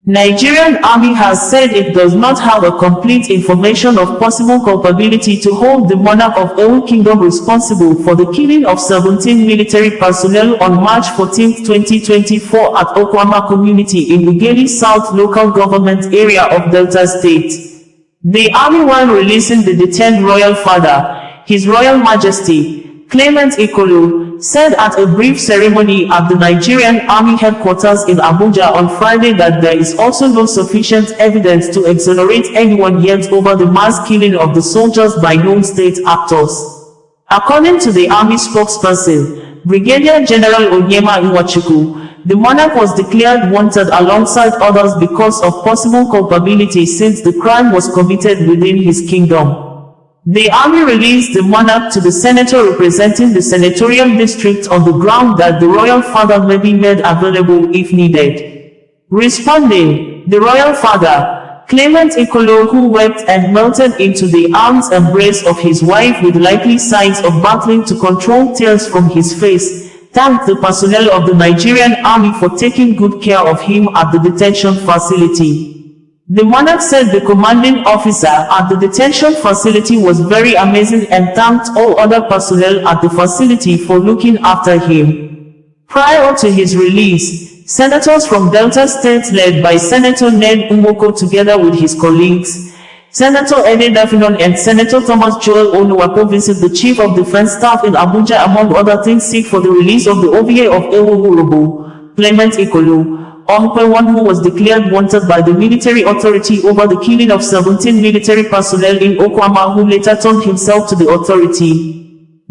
Nigerian Army has said it does not have a complete information of possible culpability to hold the monarch of Ewu Kingdom responsible for the killing of 17 military personnel on March 14, 2024 at Okuama community in Ugeli South local government area of Delta State. The Army, while releasing the detained royal father, His Royal Majesty, Clement Ikolo, said at a brief ceremony at the Nigerian Army headquarters in Abuja on Friday that there is also no sufficient evidence to exonerate anyone yet over the mass killing of the soldiers by known state actors. According to the Army spokesperson, Brigadier General Onyema Iwachukwu, the monarch was declared wanted alongside others because of possible culpability since the crime was committed within his kingdom. The Army released the monarch to the senator representing the senatorial district on the ground that the royal father may be made available if needed. Responding, the royal father, Clement Ikolo, who wept and melted into the arms embrace of his wife with likely signs of battling to control tears from his face, thanked the personnel of the Nigerian Army for taking good care of him at the detention facility. The monarch said the commanding officer at the detention facility was very amazing and thanked all other personnel at the facility for looking after him. Prior to his release, senators from Delta State led by Senator Ned Nwoko together with his colleagues, Senator Ede Dafinon and Senator Thomas Joel Onuwapo visited the Chief of Defense Staff in Abuja among other things seek for the release of the OVA of Ewu Urobo, Clement Ikolo, one who was declared wanted by the military authority over the killing of 17 military personnel in Okuama, who later turned himself to the authority.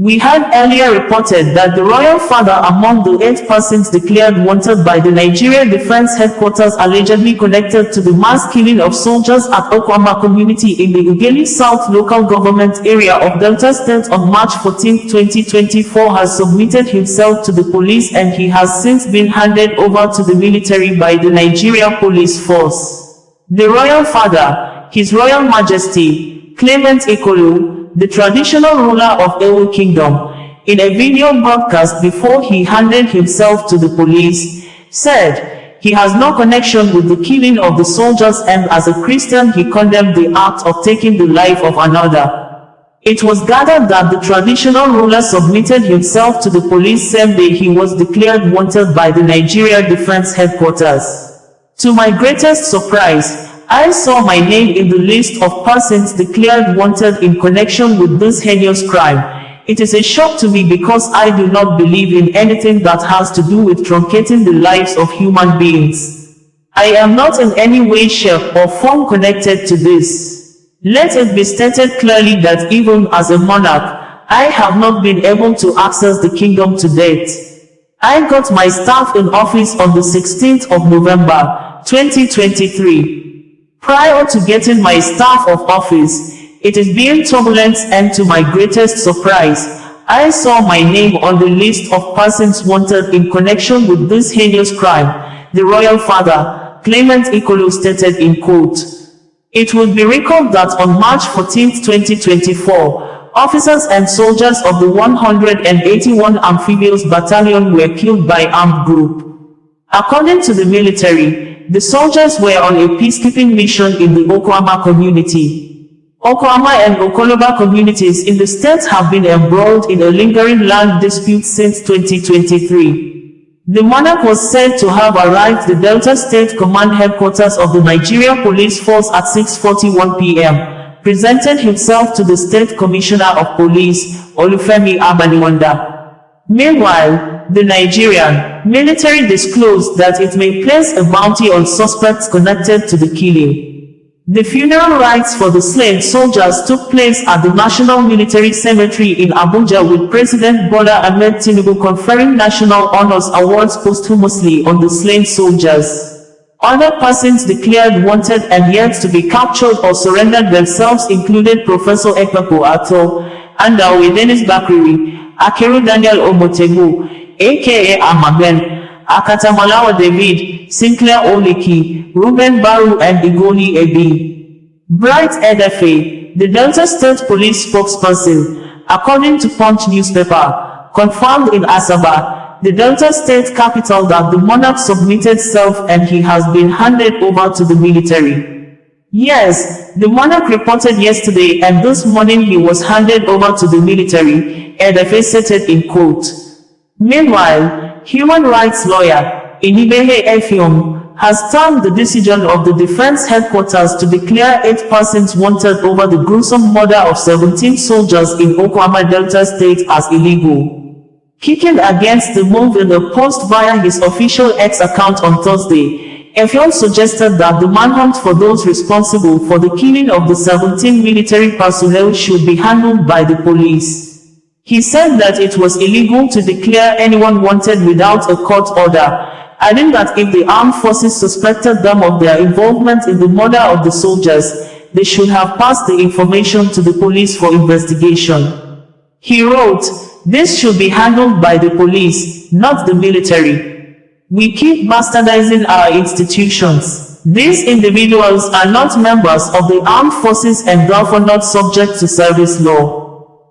We had earlier reported that the royal father among the 8 persons declared wanted by the Nigerian Defense Headquarters allegedly connected to the mass killing of soldiers at Okuama community in the Ugeli South local government area of Delta State on March 14, 2024 has submitted himself to the police and he has since been handed over to the military by the Nigeria Police Force. The royal father, His Royal Majesty, Clement Ikolo, the traditional ruler of Ewu Kingdom, in a video broadcast before he handed himself to the police, said he has no connection with the killing of the soldiers and as a Christian he condemned the act of taking the life of another. It was gathered that the traditional ruler submitted himself to the police same day he was declared wanted by the Nigeria Defense Headquarters. To my greatest surprise, I saw my name in the list of persons declared wanted in connection with this heinous crime. It is a shock to me because I do not believe in anything that has to do with truncating the lives of human beings. I am not in any way, shape, or form connected to this. Let it be stated clearly that even as a monarch, I have not been able to access the kingdom to date. I got my staff in office on the 16th of November, 2023. Prior to getting my staff of office, it is being turbulent and to my greatest surprise, I saw my name on the list of persons wanted in connection with this heinous crime, the royal father, Clement Ikolo stated in quote. It would be recalled that on March 14, 2024, officers and soldiers of the 181 Amphibious Battalion were killed by armed group. According to the military, the soldiers were on a peacekeeping mission in the Okuama community. Okuama and Okoloba communities in the state have been embroiled in a lingering land dispute since 2023. The monarch was said to have arrived at the Delta State Command Headquarters of the Nigeria Police Force at 6:41 p.m., presented himself to the State Commissioner of Police, Olufemi Abaniwanda. Meanwhile, the Nigerian military disclosed that it may place a bounty on suspects connected to the killing. The funeral rites for the slain soldiers took place at the National Military Cemetery in Abuja, with President Bola Ahmed Tinubu conferring national honors awards posthumously on the slain soldiers. Other persons declared wanted and yet to be captured or surrendered themselves included Professor Ekpapo Ato, Andawe Dennis Bakri, Akeru Daniel Omotegu, aka Amaben, Akatamalawa David, Sinclair Oliki, Ruben Baru and Igoni Ebi. Bright Edefe, the Delta State Police spokesperson, according to Punch newspaper, confirmed in Asaba, the Delta State capital, that the monarch submitted self and he has been handed over to the military. Yes, the monarch reported yesterday and this morning he was handed over to the military, NFA stated in quote. Meanwhile, human rights lawyer, Inibehe Effiong, has termed the decision of the defense headquarters to declare 8 persons wanted over the gruesome murder of 17 soldiers in Okuama Delta State as illegal. Kicking against the move in a post via his official X account on Thursday, Effiong suggested that the manhunt for those responsible for the killing of the 17 military personnel should be handled by the police. He said that it was illegal to declare anyone wanted without a court order, adding that if the armed forces suspected them of their involvement in the murder of the soldiers, they should have passed the information to the police for investigation. He wrote, "This should be handled by the police, not the military. We keep bastardizing our institutions. These individuals are not members of the armed forces and therefore not subject to service law.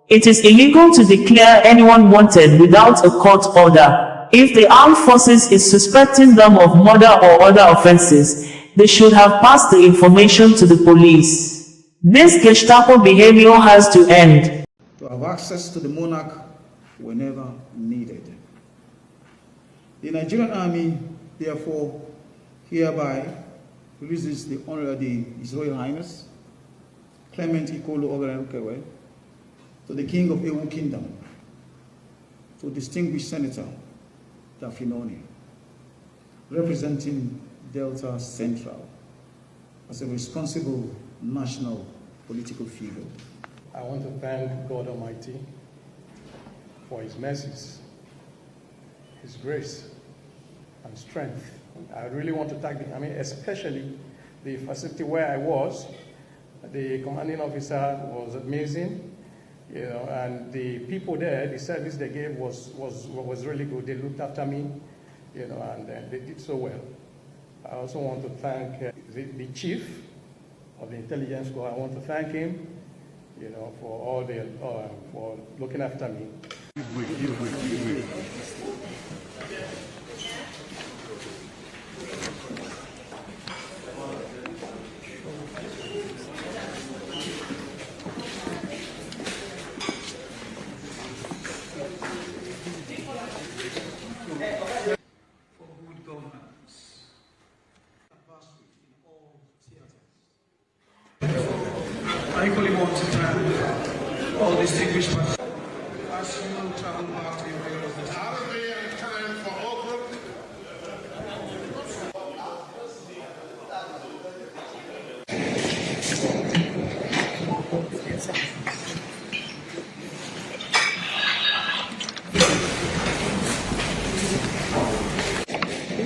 It is illegal to declare anyone wanted without a court order. If the armed forces is suspecting them of murder or other offenses, they should have passed the information to the police. This Gestapo behavior has to end." To have access to the monarch whenever needed. The Nigerian Army, therefore, hereby releases His Royal Highness Clement Ikolo Ogarekewe to the King of Ewu Kingdom, to distinguished Senator Dafinoni, representing Delta Central as a responsible national political figure. I want to thank God Almighty for His mercies, His grace, and strength. I really want to thank especially the facility where I was. The commanding officer was amazing, and the people there, the service they gave was really good. They looked after me, and they did so well. I also want to thank the chief of the intelligence corps. I want to thank him, for all for looking after me. I equally want to thank all distinguished persons as you travel back to your regular business. Now would be a time for all group.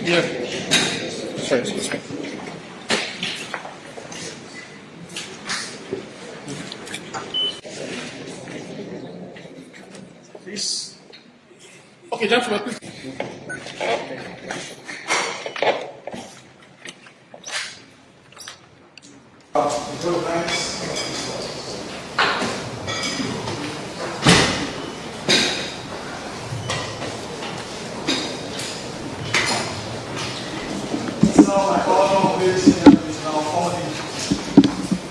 Yeah. Sorry, excuse me. Please. Okay, gentlemen, please. Now my honor is now formally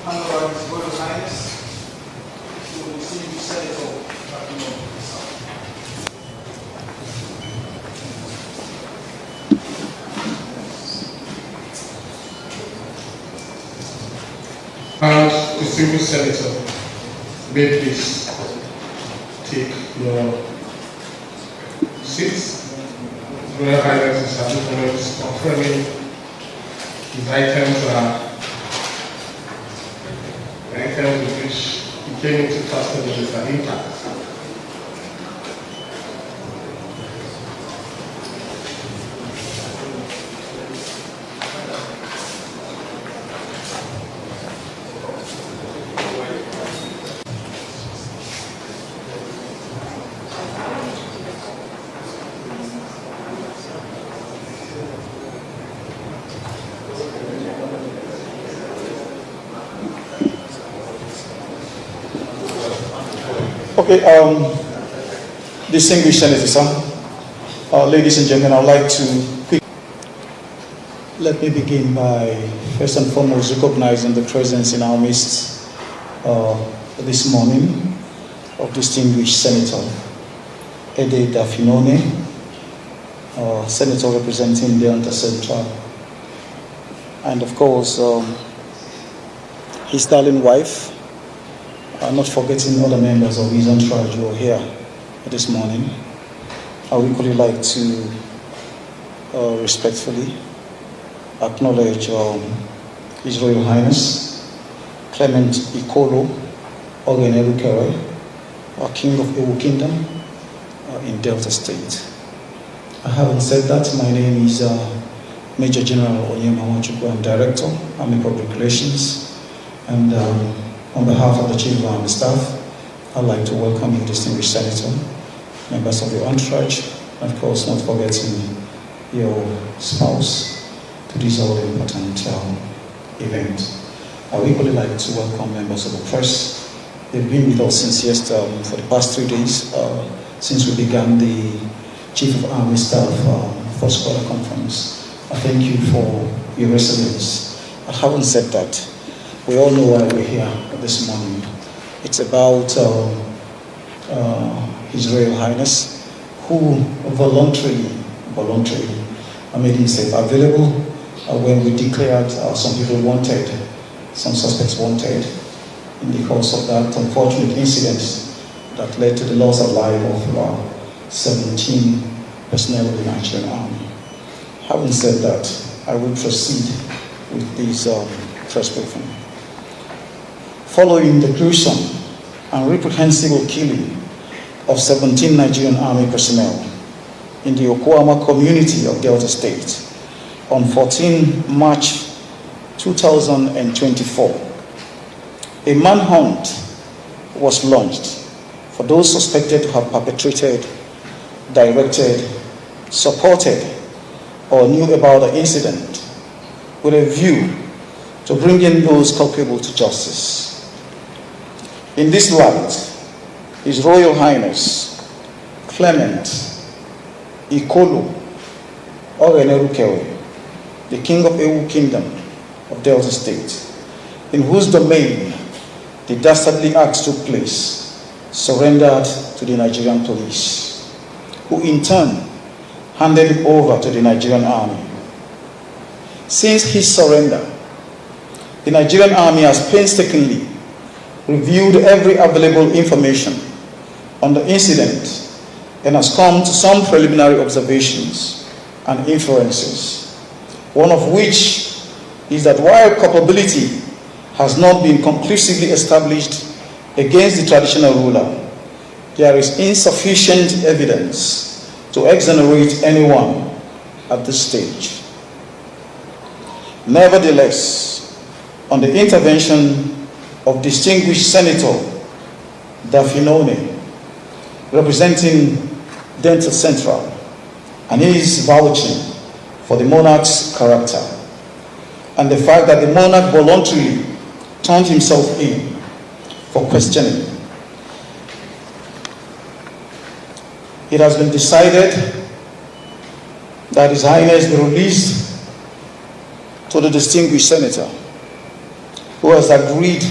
handed over His Royal Highness to receive the Senator. And distinguished Senator, may please take your seats. His Royal Highness is at this moment confirming his items are items with which he came into custody with an impact. Okay, distinguished Senator, Ladies and gentlemen, I'd like to let me begin by first and foremost recognizing the presence in our midst this morning of distinguished Senator Ede Dafinone, Senator representing Delta Central, and of course his darling wife, not forgetting other members of his entourage who are here this morning. I would equally like to respectfully acknowledge His Royal Highness Clement Ikolo Ogenerukere, King of Ewu Kingdom in Delta State. Having said that, my name is Major General Onyema Nwachukwu. I'm Director, Army Public Relations, and on behalf of the Chief of Army Staff, I'd like to welcome you, distinguished Senator, members of your entourage, and of course not forgetting your spouse to this all important event. I would equally like to welcome members of the press. They've been with us since for the past 3 days, since we began the Chief of Army Staff first quarter conference. I thank you for your resilience. I haven't said that. We all know why we're here this morning. It's about His Royal Highness, who voluntarily made himself available when we declared some people wanted, some suspects wanted, in the course of that unfortunate incident that led to the loss of life of 17 personnel of the Nigerian Army. Having said that, I will proceed with this press briefing. Following the gruesome and reprehensible killing of 17 Nigerian Army personnel in the Okuama community of Delta State on 14 March 2024, a manhunt was launched for those suspected to have perpetrated, directed, supported, or knew about the incident, with a view to bringing those culpable to justice. In this light, His Royal Highness Clement Ikolo Ogenerukere, the King of Ewu Kingdom of Delta State, in whose domain the dastardly acts took place, surrendered to the Nigerian police, who in turn handed it over to the Nigerian Army. Since his surrender, the Nigerian Army has painstakingly reviewed every available information on the incident and has come to some preliminary observations and inferences, one of which is that while culpability has not been conclusively established against the traditional ruler, there is insufficient evidence to exonerate anyone at this stage. Nevertheless, on the intervention of distinguished Senator Dafinone, representing Delta Central, and his vouching for the monarch's character, and the fact that the monarch voluntarily turned himself in for questioning, it has been decided that His Highness be released to the distinguished senator, who has agreed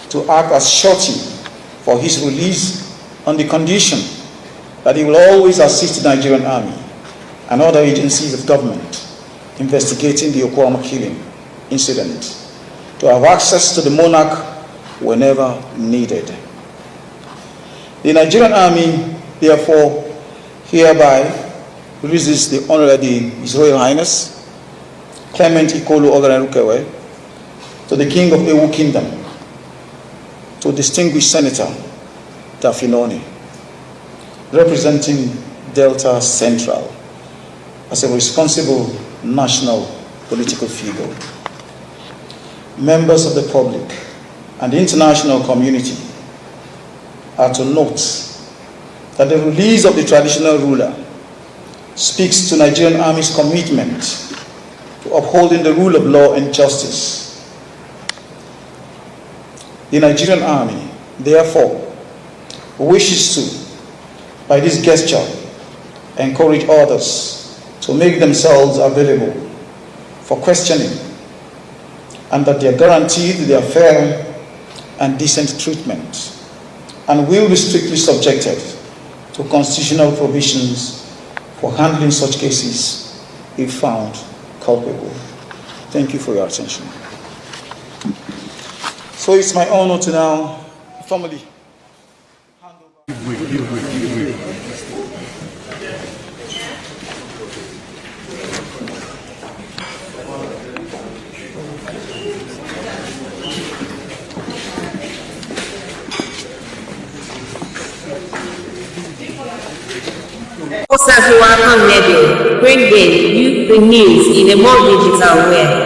to act as surety for his release on the condition that he will always assist the Nigerian Army and other agencies of government investigating the Okuama killing incident to have access to the monarch whenever needed. The Nigerian Army, therefore, hereby releases His Royal Highness Clement Ikolo Ogenerukere to the King of Ewu Kingdom, to distinguished Senator Dafinone, representing Delta Central, as a responsible national political figure. Members of the public and the international community are to note that the release of the traditional ruler speaks to Nigerian Army's commitment to upholding the rule of law and justice. The Nigerian Army, therefore, wishes to, by this gesture, encourage others to make themselves available for questioning, and that they are guaranteed their fair and decent treatment, and will be strictly subjected to constitutional provisions for handling such cases if found culpable. Thank you for your attention. So it's my honor to now formally hand over. Bring the news in a more digital way.